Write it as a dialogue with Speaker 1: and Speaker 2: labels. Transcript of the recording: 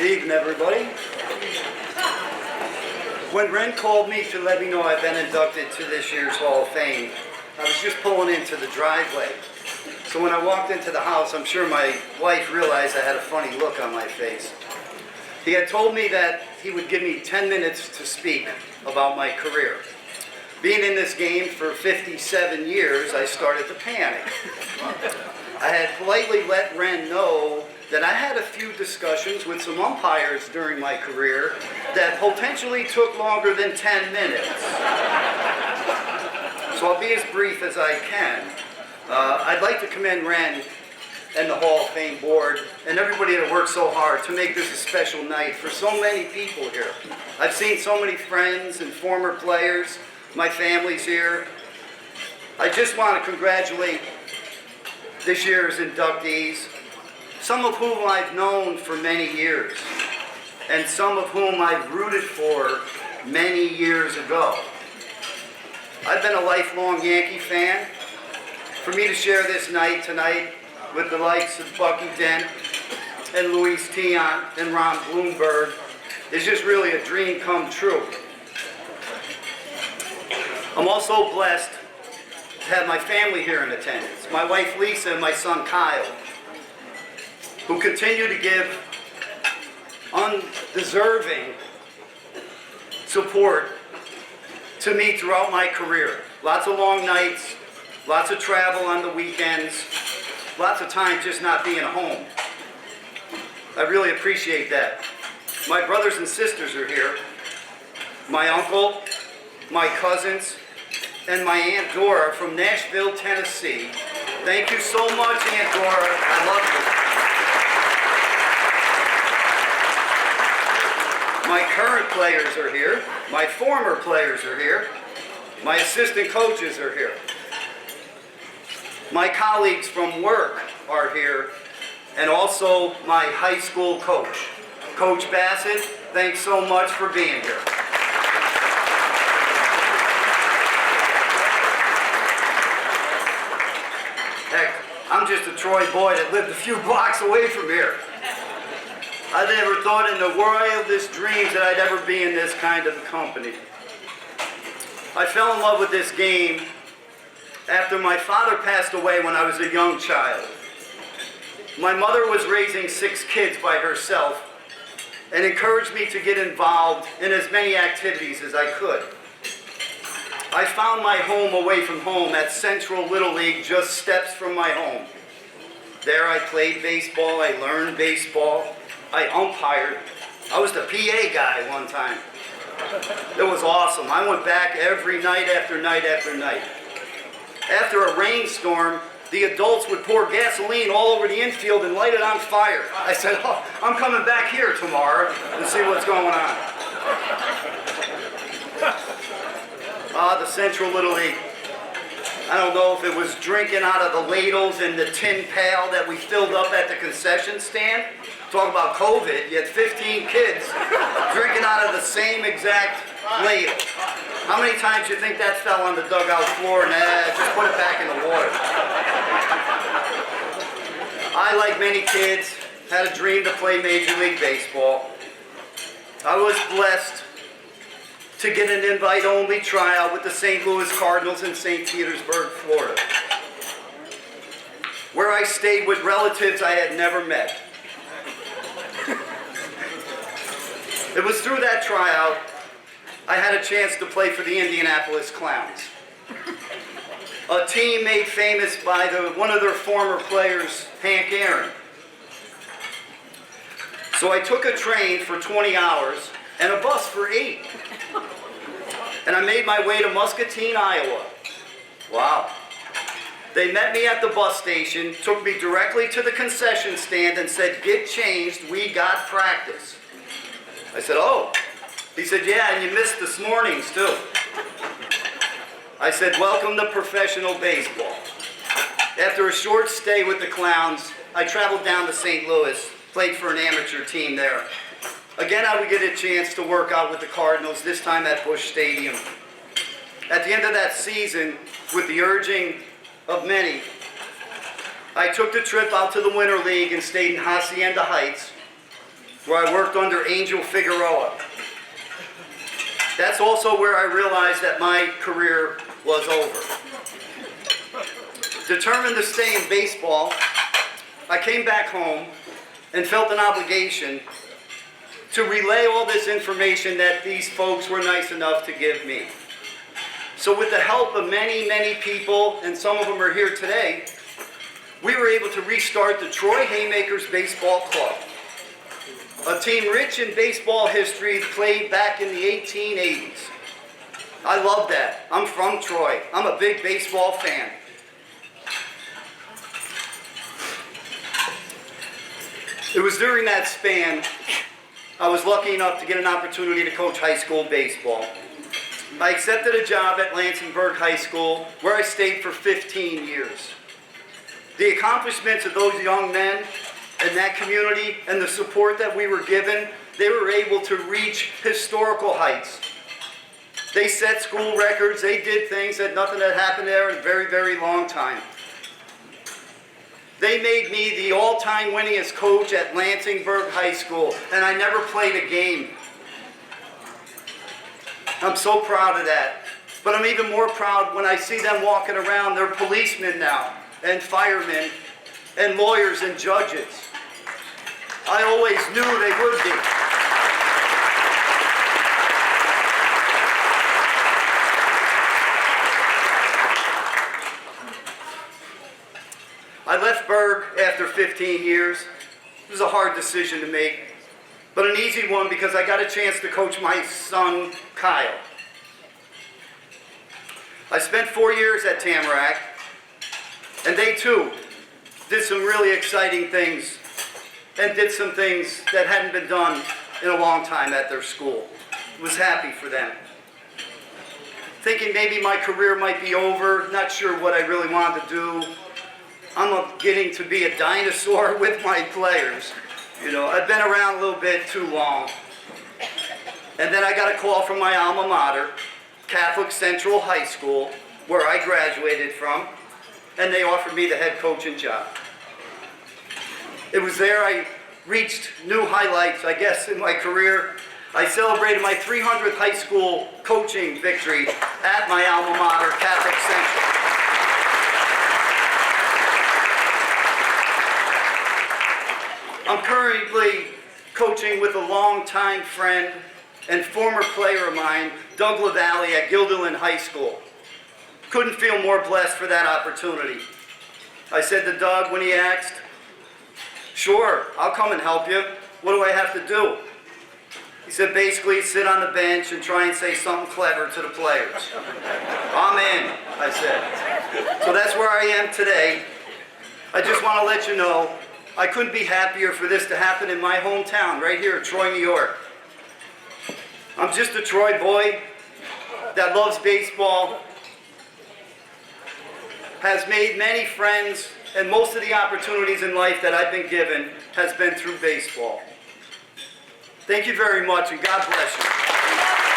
Speaker 1: Evening, everybody. When Ren called me to let me know I've been inducted to this year's Hall of Fame, I was just pulling into the driveway. So when I walked into the house, I'm sure my wife realized I had a funny look on my face. He had told me that he would give me 10 minutes to speak about my career. Being in this game for 57 years, I started to panic. I had politely let Ren know that I had a few discussions with some umpires during my career that potentially took longer than 10 minutes. So I'll be as brief as I can. I'd like to commend Ren and the Hall of Fame board and everybody that worked so hard to make this a special night for so many people here. I've seen so many friends and former players. My family's here. I just want to congratulate this year's inductees, some of whom I've known for many years, and some of whom I've rooted for many years ago. I've been a lifelong Yankee fan. For me to share this night tonight with the likes of Bucky Dent and Luis Tiant and Ron Blomberg is just really a dream come true. I'm also blessed to have my family here in attendance, my wife Lisa and my son Kyle, who continue to give undeserving support to me throughout my career. Lots of long nights, lots of travel on the weekends, lots of time just not being home. I really appreciate that. My brothers and sisters are here, my uncle, my cousins, and my Aunt Dora from Nashville, Tennessee. Thank you so much, Aunt Dora. I love you. My current players are here. My former players are here. My assistant coaches are here. My colleagues from work are here. And also my high school coach. Coach Bassett, thanks so much for being here. Heck, I'm just a Troy boy that lived a few blocks away from here. I never thought in the wildest dreams that I'd ever be in this kind of company. I fell in love with this game after my father passed away when I was a young child. My mother was raising 6 kids by herself and encouraged me to get involved in as many activities as I could. I found my home away from home at Central Little League, just steps from my home. There I played baseball, I learned baseball, I umpired. I was the PA guy one time. It was awesome. I went back every night after night after night. After a rainstorm, the adults would pour gasoline all over the infield and light it on fire. I said, oh, I'm coming back here tomorrow and see what's going on. The Central Little League. I don't know if it was drinking out of the ladles in the tin pail that we filled up at the concession stand. Talk about COVID, you had 15 kids drinking out of the same exact ladle. How many times do you think that fell on the dugout floor and just put it back in the water? I, like many kids, had a dream to play Major League Baseball. I was blessed to get an invite-only tryout with the St. Louis Cardinals in St. Petersburg, Florida, where I stayed with relatives I had never met. It was through that tryout I had a chance to play for the Indianapolis Clowns, a team made famous by one of their former players, Hank Aaron. So I took a train for 20 hours and a bus for 8. And I made my way to Muscatine, Iowa. Wow. They met me at the bus station, took me directly to the concession stand and said, get changed, we got practice. I said, oh. He said, yeah, and you missed this morning's too. I said, welcome to professional baseball. After a short stay with the Clowns, I traveled down to St. Louis, played for an amateur team there. Again, I would get a chance to work out with the Cardinals, this time at Busch Stadium. At the end of that season, with the urging of many, I took the trip out to the Winter League and stayed in Hacienda Heights, where I worked under Angel Figueroa. That's also where I realized that my career was over. Determined to stay in baseball, I came back home and felt an obligation to relay all this information that these folks were nice enough to give me. So with the help of many, many people, and some of them are here today, we were able to restart the Troy Haymakers Baseball Club, a team rich in baseball history, played back in the 1880s. I love that. I'm from Troy. I'm a big baseball fan. It was during that span I was lucky enough to get an opportunity to coach high school baseball. I accepted a job at Lansingburg High School, where I stayed for 15 years. The accomplishments of those young men and that community and the support that we were given, they were able to reach historical heights. They set school records, they did things that nothing had happened there in a very, very long time. They made me the all-time winningest coach at Lansingburg High School, and I never played a game. I'm so proud of that. But I'm even more proud when I see them walking around. They're policemen now, and firemen, and lawyers and judges. I always knew they would be. I left Berg after 15 years. It was a hard decision to make, but an easy one because I got a chance to coach my son, Kyle. I spent 4 years at Tamarack, and they too did some really exciting things and did some things that hadn't been done in a long time at their school. I was happy for them. Thinking maybe my career might be over, not sure what I really wanted to do. I'm getting to be a dinosaur with my players. You know, I've been around a little bit too long. And then I got a call from my alma mater, Catholic Central High School, where I graduated from, and they offered me the head coaching job. It was there I reached new highlights, I guess, in my career. I celebrated my 300th high school coaching victory at my alma mater, Catholic Central. I'm currently coaching with a longtime friend and former player of mine, Doug LaValle at Guilderland High School. Couldn't feel more blessed for that opportunity. I said to Doug when he asked, "Sure, I'll come and help you. What do I have to do?" He said, "Basically sit on the bench and try and say something clever to the players." "I'm in," I said. So that's where I am today. I just want to let you know, I couldn't be happier for this to happen in my hometown, right here in Troy, New York. I'm just a Troy boy that loves baseball, has made many friends, and most of the opportunities in life that I've been given has been through baseball. Thank you very much, and God bless you.